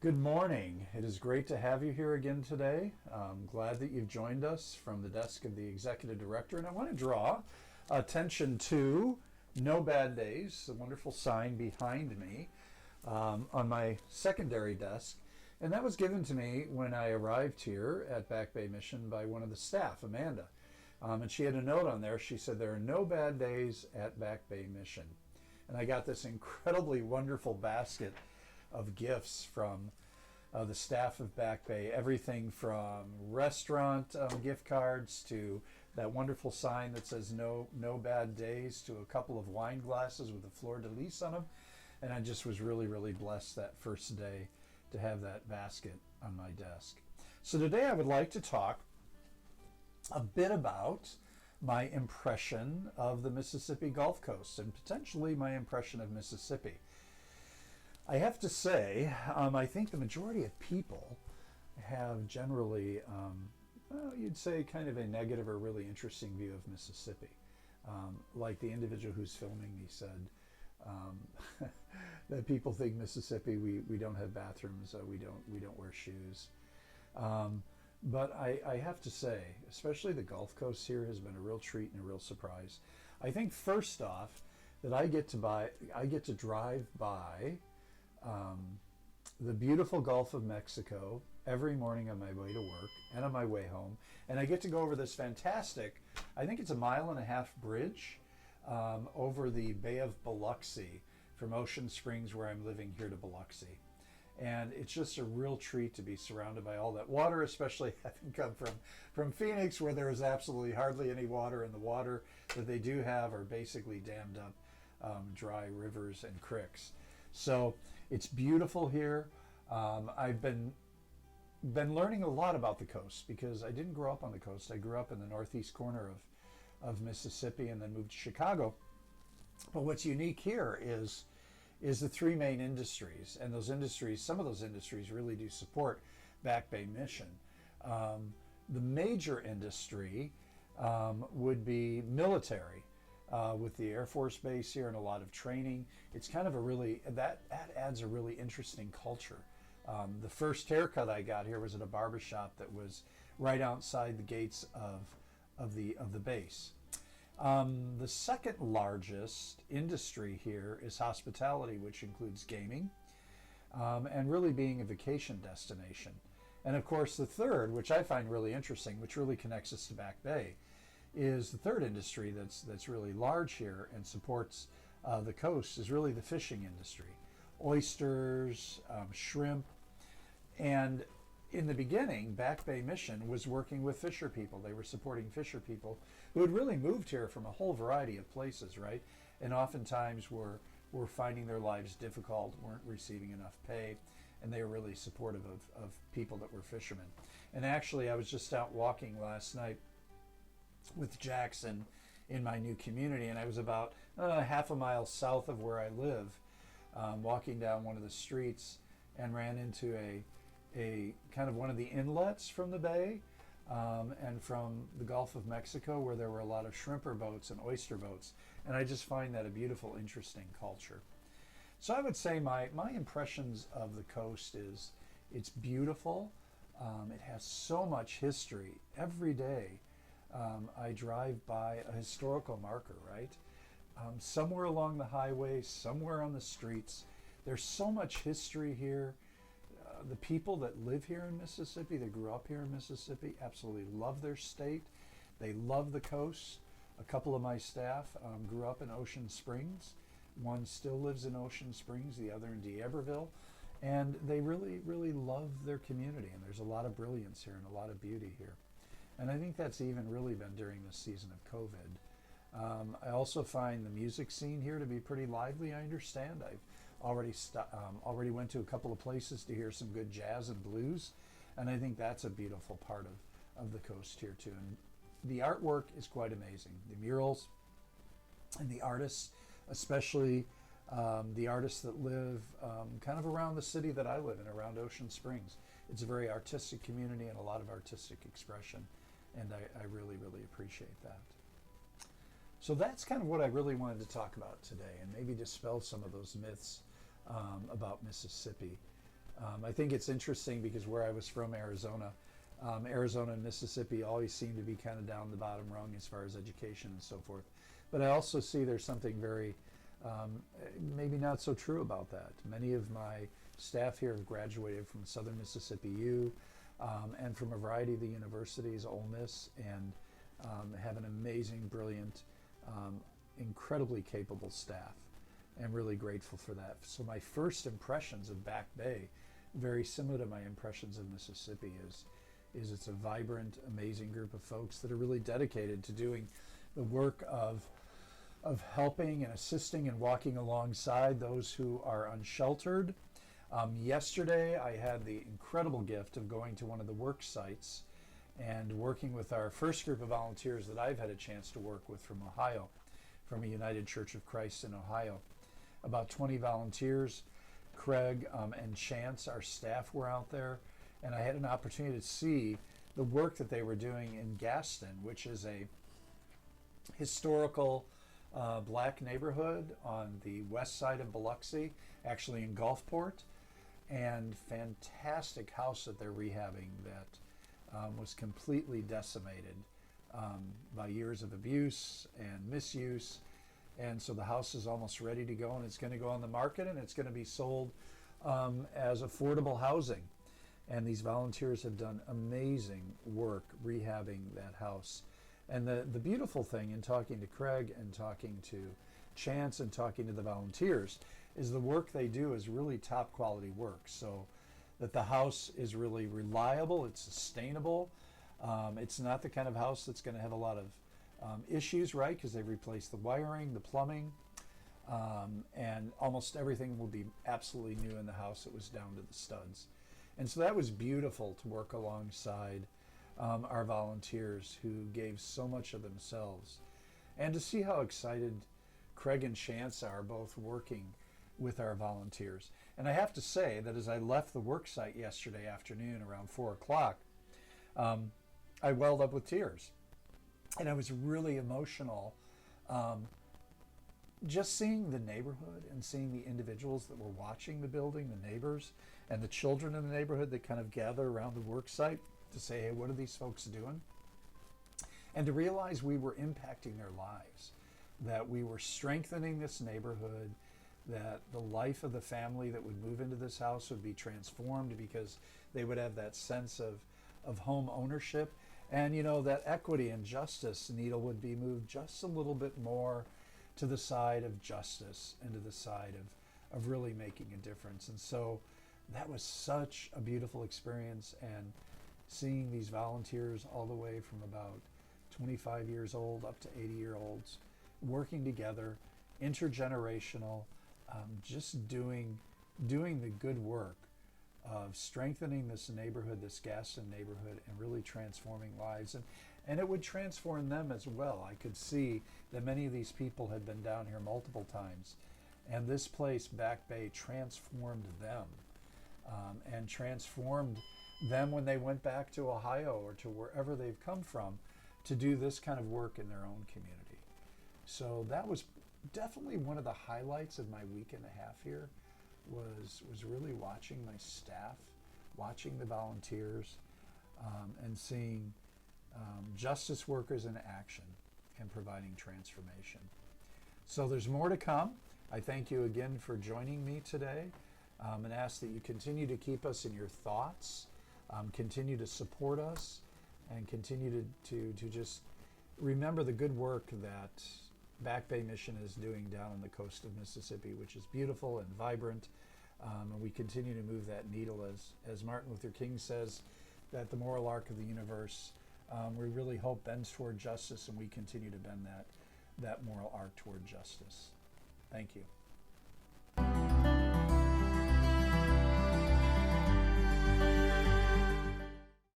Good morning. It is great to have you here again today. I'm glad that you've joined us from the desk of the Executive Director, and I want to draw attention to No Bad Days, the wonderful sign behind me on my secondary desk. And that was given to me when I arrived here at Back Bay Mission by one of the staff, Amanda. And she had a note on there. She said, "There are no bad days at Back Bay Mission." And I got this incredibly wonderful basket of gifts from the staff of Back Bay. Everything from restaurant gift cards to that wonderful sign that says no bad days, to a couple of wine glasses with a fleur de lis on them. And I just was really, really blessed that first day to have that basket on my desk. So today I would like to talk a bit about my impression of the Mississippi Gulf Coast and potentially my impression of Mississippi. I have to say, I think the majority of people have generally, you'd say, kind of a negative or really interesting view of Mississippi. Like the individual who's filming me said, that people think Mississippi, we don't have bathrooms, we don't wear shoes. But I have to say, especially the Gulf Coast here has been a real treat and a real surprise. I think first off that I get to drive by the beautiful Gulf of Mexico every morning on my way to work and on my way home, and I get to go over this fantastic, I think it's a 1.5-mile bridge over the Bay of Biloxi from Ocean Springs, where I'm living, here to Biloxi. And it's just a real treat to be surrounded by all that water, especially having come from Phoenix, where there is absolutely hardly any water, and the water that they do have are basically dammed up dry rivers and creeks. So it's beautiful here. I've been learning a lot about the coast because I didn't grow up on the coast. I grew up in the northeast corner of Mississippi and then moved to Chicago. But what's unique here is the three main industries, and those industries, some of those industries really do support Back Bay Mission. The major industry would be military, with the Air Force Base here and a lot of training. It's kind of a really, that adds a really interesting culture. The first haircut I got here was at a barbershop that was right outside the gates of the base. The second largest industry here is hospitality, which includes gaming, and really being a vacation destination. And of course the third, which I find really interesting, which really connects us to Back Bay, is the third industry that's really large here and supports the coast, is really the fishing industry. Oysters, shrimp, and in the beginning, Back Bay Mission was working with fisher people. They were supporting fisher people who had really moved here from a whole variety of places, right? And oftentimes were finding their lives difficult, weren't receiving enough pay, and they were really supportive of people that were fishermen. And actually, I was just out walking last night with Jackson in my new community, and I was about 1/2 mile south of where I live, walking down one of the streets, and ran into a kind of one of the inlets from the bay and from the Gulf of Mexico, where there were a lot of shrimper boats and oyster boats, and I just find that a beautiful, interesting culture. So I would say my impressions of the coast is it's beautiful. It has so much history. Every day I drive by a historical marker, right? Somewhere along the highway, somewhere on the streets. There's so much history here. The people that live here in Mississippi, that grew up here in Mississippi, absolutely love their state. They love the coast. A couple of my staff grew up in Ocean Springs. One still lives in Ocean Springs, the other in D'Iberville. And they really, really love their community. And there's a lot of brilliance here and a lot of beauty here. And I think that's even really been during this season of COVID. I also find the music scene here to be pretty lively. I understand. I've already went to a couple of places to hear some good jazz and blues, and I think that's a beautiful part of the coast here too. And the artwork is quite amazing. The murals and the artists, especially the artists that live kind of around the city that I live in, around Ocean Springs. It's a very artistic community and a lot of artistic expression, and I really, really appreciate that. So that's kind of what I really wanted to talk about today, and maybe dispel some of those myths about Mississippi. I think it's interesting because where I was from, Arizona, Arizona and Mississippi always seem to be kind of down the bottom rung as far as education and so forth. But I also see there's something very maybe not so true about that. Many of my staff here have graduated from Southern Mississippi U and from a variety of the universities, Ole Miss, and have an amazing, brilliant, incredibly capable staff. And really grateful for that. So my first impressions of Back Bay, very similar to my impressions of Mississippi, is it's a vibrant, amazing group of folks that are really dedicated to doing the work of helping and assisting and walking alongside those who are unsheltered. Yesterday, I had the incredible gift of going to one of the work sites and working with our first group of volunteers that I've had a chance to work with from Ohio, from a United Church of Christ in Ohio. About 20 volunteers. Craig and Chance, our staff, were out there, and I had an opportunity to see the work that they were doing in Gaston, which is a historical black neighborhood on the west side of Biloxi, actually in Gulfport, and fantastic house that they're rehabbing that was completely decimated by years of abuse and misuse. And so the house is almost ready to go, and it's going to go on the market, and it's going to be sold as affordable housing. And these volunteers have done amazing work rehabbing that house. And the beautiful thing in talking to Craig and talking to Chance and talking to the volunteers is the work they do is really top quality work. So that the house is really reliable, it's sustainable. It's not the kind of house that's going to have a lot of issues, right? Because they've replaced the wiring, the plumbing, and almost everything will be absolutely new in the house. It was down to the studs. And so that was beautiful to work alongside our volunteers who gave so much of themselves. And to see how excited Craig and Chance are both working with our volunteers. And I have to say that as I left the work site yesterday afternoon around 4 o'clock, I welled up with tears. And I was really emotional just seeing the neighborhood and seeing the individuals that were watching the building, the neighbors, and the children in the neighborhood that kind of gather around the work site to say, hey, what are these folks doing? And to realize we were impacting their lives, that we were strengthening this neighborhood, that the life of the family that would move into this house would be transformed because they would have that sense of home ownership. And, you know, that equity and justice needle would be moved just a little bit more to the side of justice and to the side of really making a difference. And so that was such a beautiful experience. And seeing these volunteers all the way from about 25 years old up to 80-year-olds working together, intergenerational, just doing the good work of strengthening this neighborhood, this Gaston neighborhood, and really transforming lives. And it would transform them as well. I could see that many of these people had been down here multiple times, and this place, Back Bay, transformed them and transformed them when they went back to Ohio or to wherever they've come from to do this kind of work in their own community. So that was definitely one of the highlights of my week and a half here. Was really watching my staff, watching the volunteers, and seeing justice workers in action and providing transformation. So there's more to come. I thank you again for joining me today, and ask that you continue to keep us in your thoughts, continue to support us, and continue to just remember the good work that Back Bay Mission is doing down on the coast of Mississippi, which is beautiful and vibrant, and we continue to move that needle as Martin Luther King says, that the moral arc of the universe, we really hope bends toward justice, and we continue to bend that moral arc toward justice. Thank you.